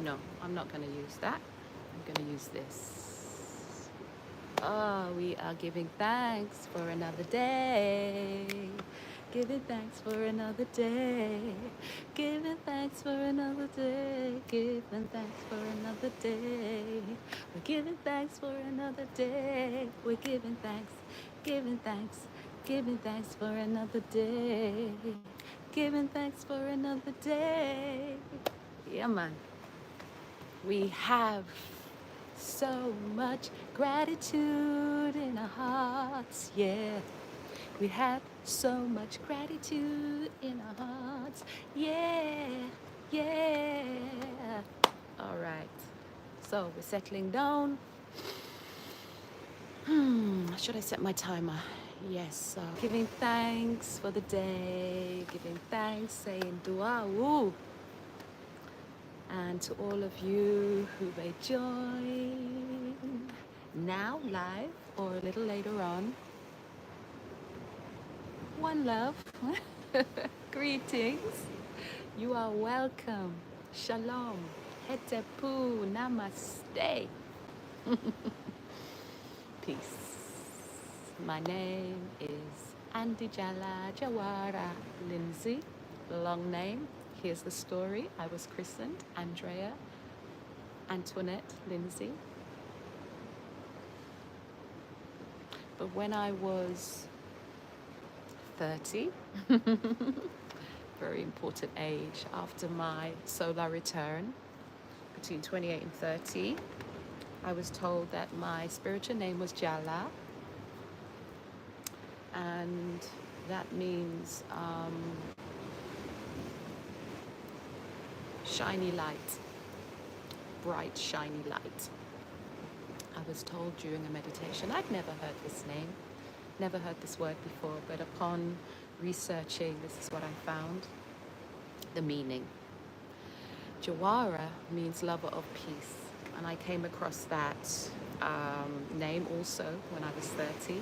no, I'm not going to use that. I'm going to use this. Oh, we are giving thanks for another day. Giving thanks for another day. Giving thanks for another day. Giving thanks for another day. We're giving thanks for another day. We're giving thanks, giving thanks, giving thanks for another day. Giving thanks for another day. Yeah, man. We have so much gratitude in our hearts, yeah. We have so much gratitude in our hearts, yeah, yeah. All right, so we're settling down. Should I set my timer? Yes, giving thanks for the day, giving thanks, saying dua, woo. And to all of you who may join now live or a little later on, one love, greetings, you are welcome, shalom, hetepu, namaste, peace. My name is Andijala Jawara Lindsay, long name. Here's the story. I was christened Andrea Antoinette Lindsay. But when I was 30, very important age, after my solar return, between 28 and 30, I was told that my spiritual name was Jala. And that means shiny light, bright shiny light. I was told during a meditation, I'd never heard this name, never heard this word before, but upon researching, this is what I found, the meaning. Jawara means lover of peace, and I came across that name also when I was 30,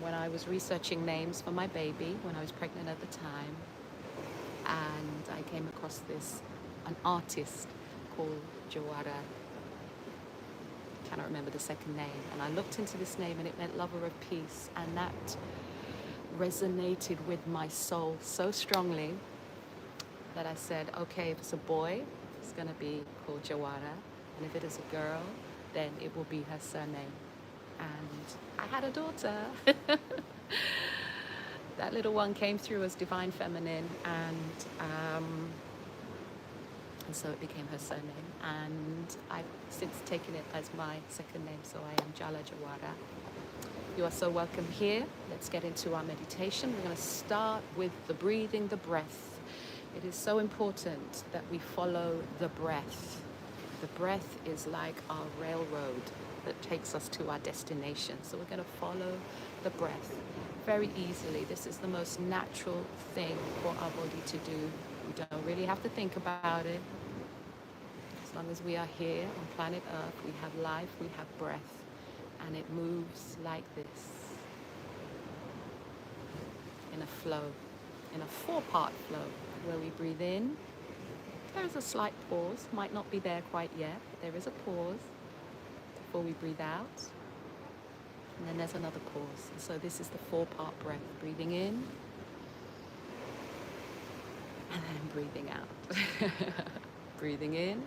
when I was researching names for my baby, when I was pregnant at the time. And I came across an artist called Jawara. Cannot remember the second name. And I looked into this name and it meant lover of peace. And that resonated with my soul so strongly that I said, okay, if it's a boy, it's going to be called Jawara. And if it is a girl, then it will be her surname. And I had a daughter. That little one came through as divine feminine, and so it became her surname. And I've since taken it as my second name, so I am Jala Jawara. You are so welcome here. Let's get into our meditation. We're going to start with the breathing, the breath. It is so important that we follow the breath. The breath is like our railroad that takes us to our destination. So we're going to follow the breath very easily. This is the most natural thing for our body to do. We don't really have to think about it. As long as we are here on planet Earth, we have life, we have breath, and it moves like this, in a flow, in a four-part flow, where we breathe in. There is a slight pause, might not be there quite yet, but there is a pause before we breathe out. And then there's another pause. And so this is the four-part breath. Breathing in, and then breathing out. Breathing in,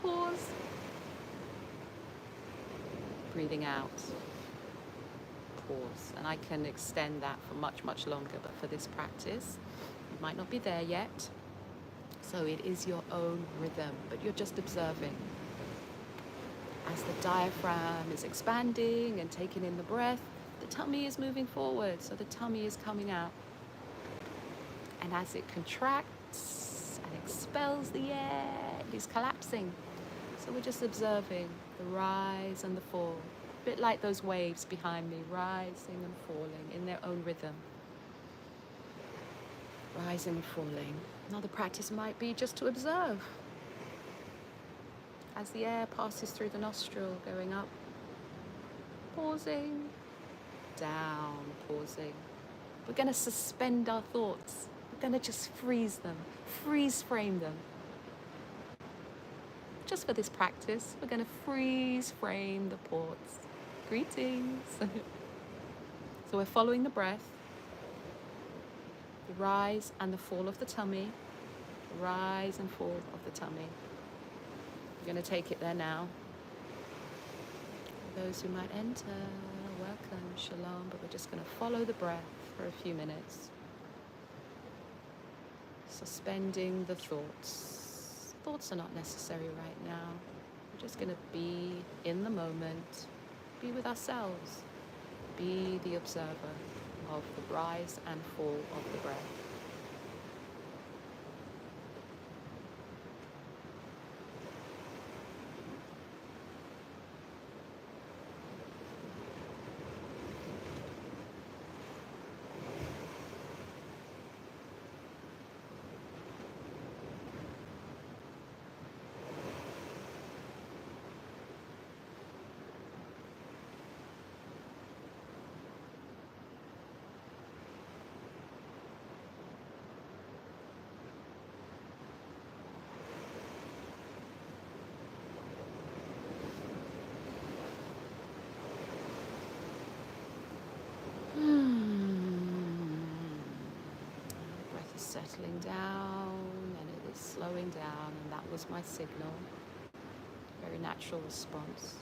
pause. Breathing out, pause. And I can extend that for much, much longer, but for this practice, you might not be there yet. So it is your own rhythm, but you're just observing. As the diaphragm is expanding and taking in the breath, the tummy is moving forward, so the tummy is coming out. And as it contracts and expels the air, it is collapsing. So we're just observing the rise and the fall, a bit like those waves behind me, rising and falling in their own rhythm. Rising and falling. Another practice might be just to observe. As the air passes through the nostril, going up, pausing, down, pausing. We're going to suspend our thoughts. We're going to just freeze them, freeze frame them. just for this practice, we're going to freeze frame the ports. Greetings. So we're following the breath, the rise and the fall of the tummy, the rise and fall of the tummy. We're going to take it there now. For those who might enter, welcome, shalom, but we're just going to follow the breath for a few minutes. Suspending the thoughts. Thoughts are not necessary right now. We're just going to be in the moment, be with ourselves, be the observer of the rise and fall of the breath. Breath is settling down and it is slowing down, and that was my signal. Very natural response.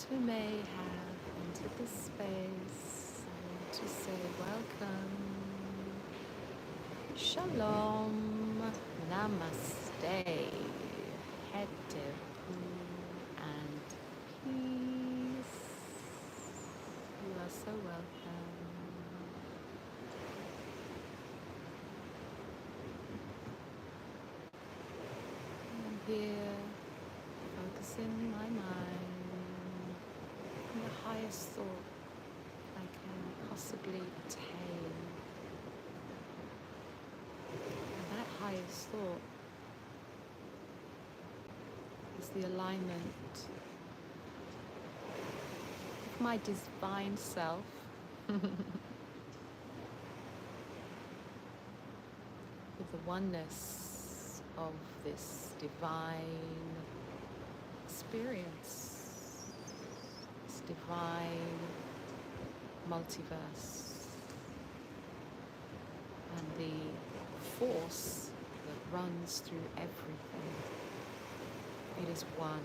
those who may have entered this space, I want to say welcome, shalom, namaste, hete and peace. You are so welcome. I'm here, focusing my mind on the highest thought I can possibly attain. And that highest thought is the alignment of my divine self with the oneness of this divine experience, this divine multiverse, and the force that runs through everything. It is one.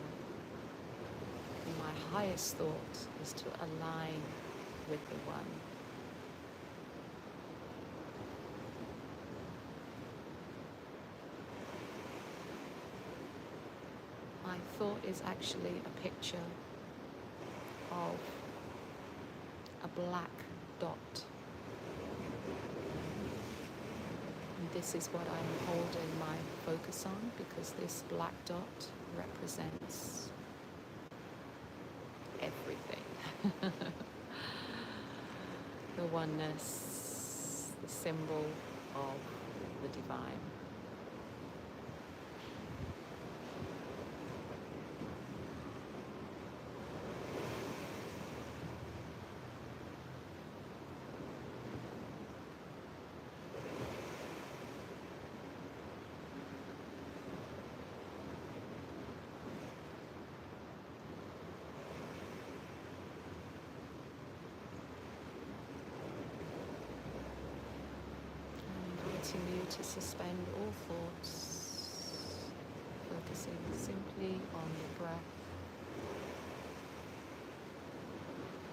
And my highest thought is to align with the one. My thought is actually a picture of a black dot. And this is what I'm holding my focus on, because this black dot represents everything. The oneness, the symbol of the divine. Continue to suspend all thoughts, focusing simply on the breath,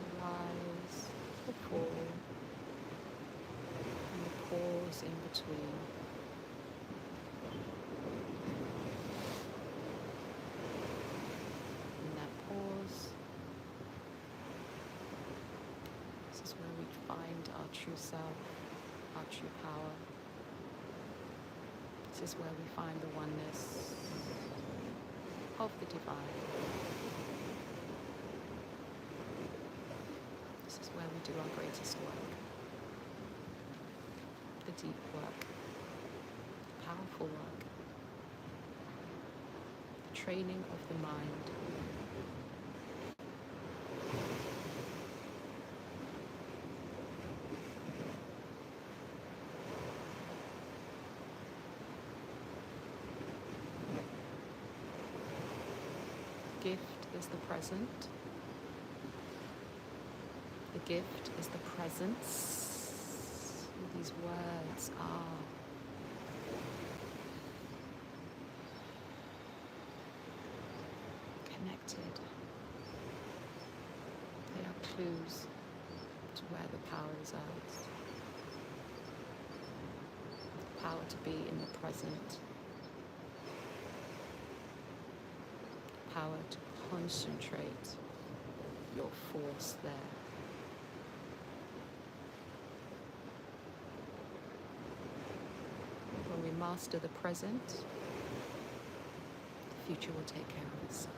the rise, the fall, and the pause in between. In that pause, this is where we find our true self, our true power. This is where we find the oneness of the divine. This is where we do our greatest work. The deep work, the powerful work, the training of the mind. Gift is the present. The gift is the presence. These words are connected. They are clues to where the power resides. The power to be in the present. Power to concentrate your force there. When we master the present, the future will take care of itself.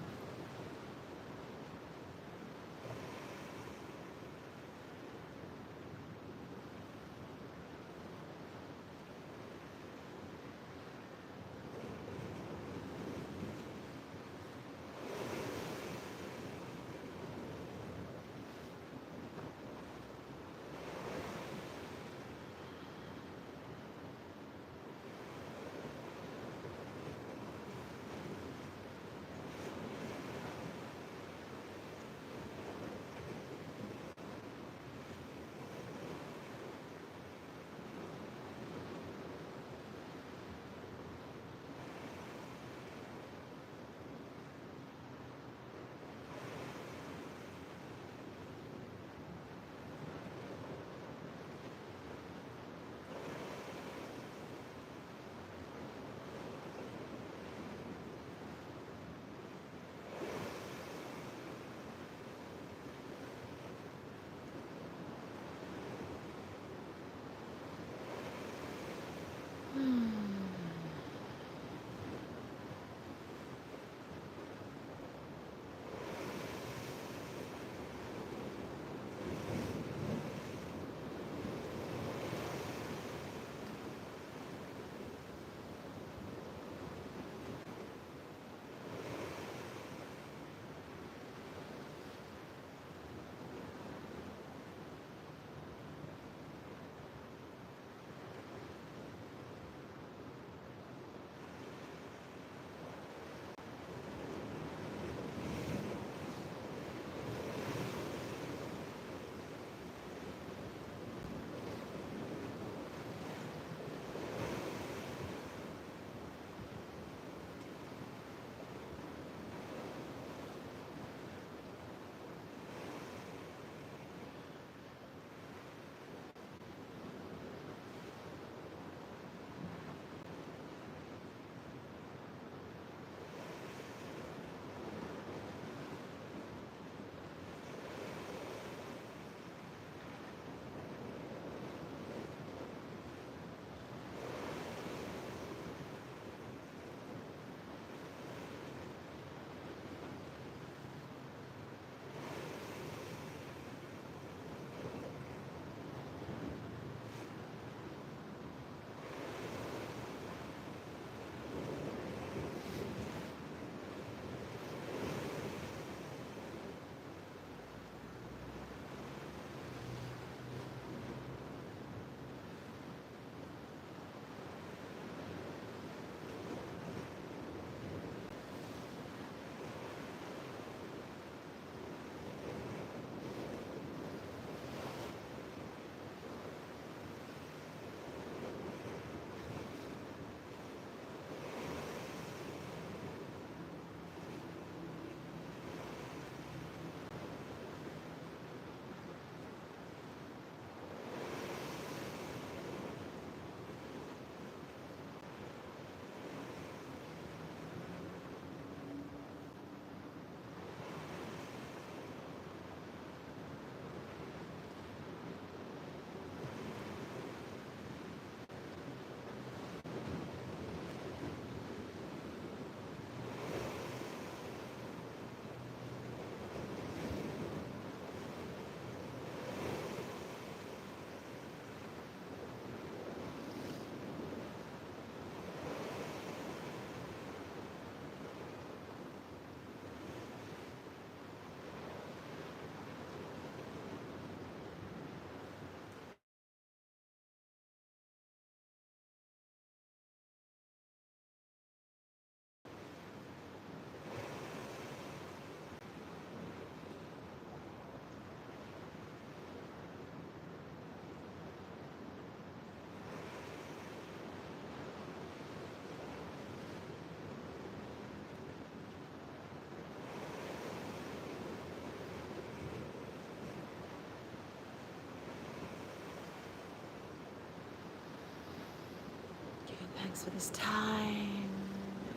So this time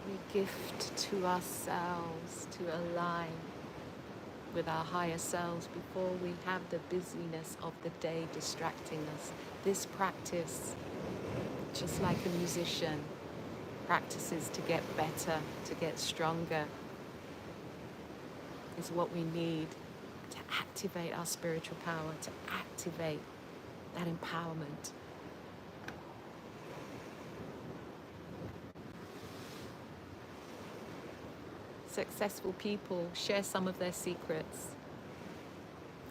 we gift to ourselves to align with our higher selves before we have the busyness of the day distracting us. This practice, just like a musician practices to get better, to get stronger, is what we need to activate our spiritual power, to activate that empowerment. Successful people share some of their secrets.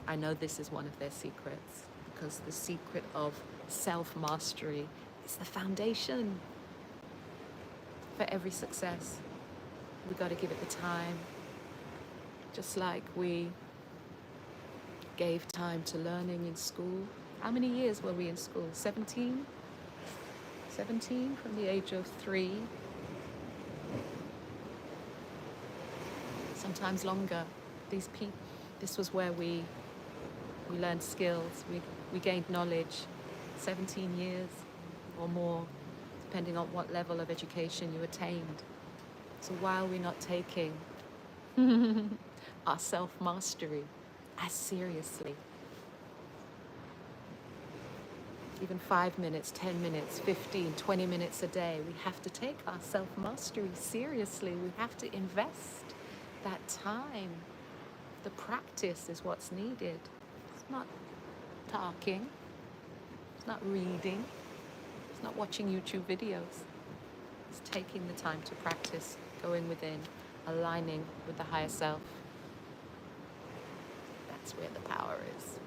I know this is one of their secrets, because the secret of self-mastery is the foundation for every success. We got to give it the time. Just like we gave time to learning in school. How many years were we in school? 17? 17 from the age of 3. Sometimes longer. This was where we learned skills, we gained knowledge. 17 years or more, depending on what level of education you attained. So why are we not taking our self-mastery as seriously? Even 5 minutes, 10 minutes, 15, 20 minutes a day, we have to take our self-mastery seriously. We have to invest that time. The practice is what's needed. It's not talking, it's not reading, it's not watching YouTube videos. It's taking the time to practice, going within, aligning with the higher self. That's where the power is.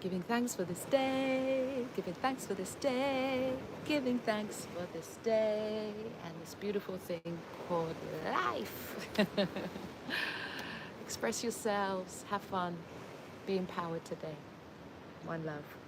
Giving thanks for this day, giving thanks for this day, giving thanks for this day, and this beautiful thing called life. Express yourselves, have fun, be empowered today. One love.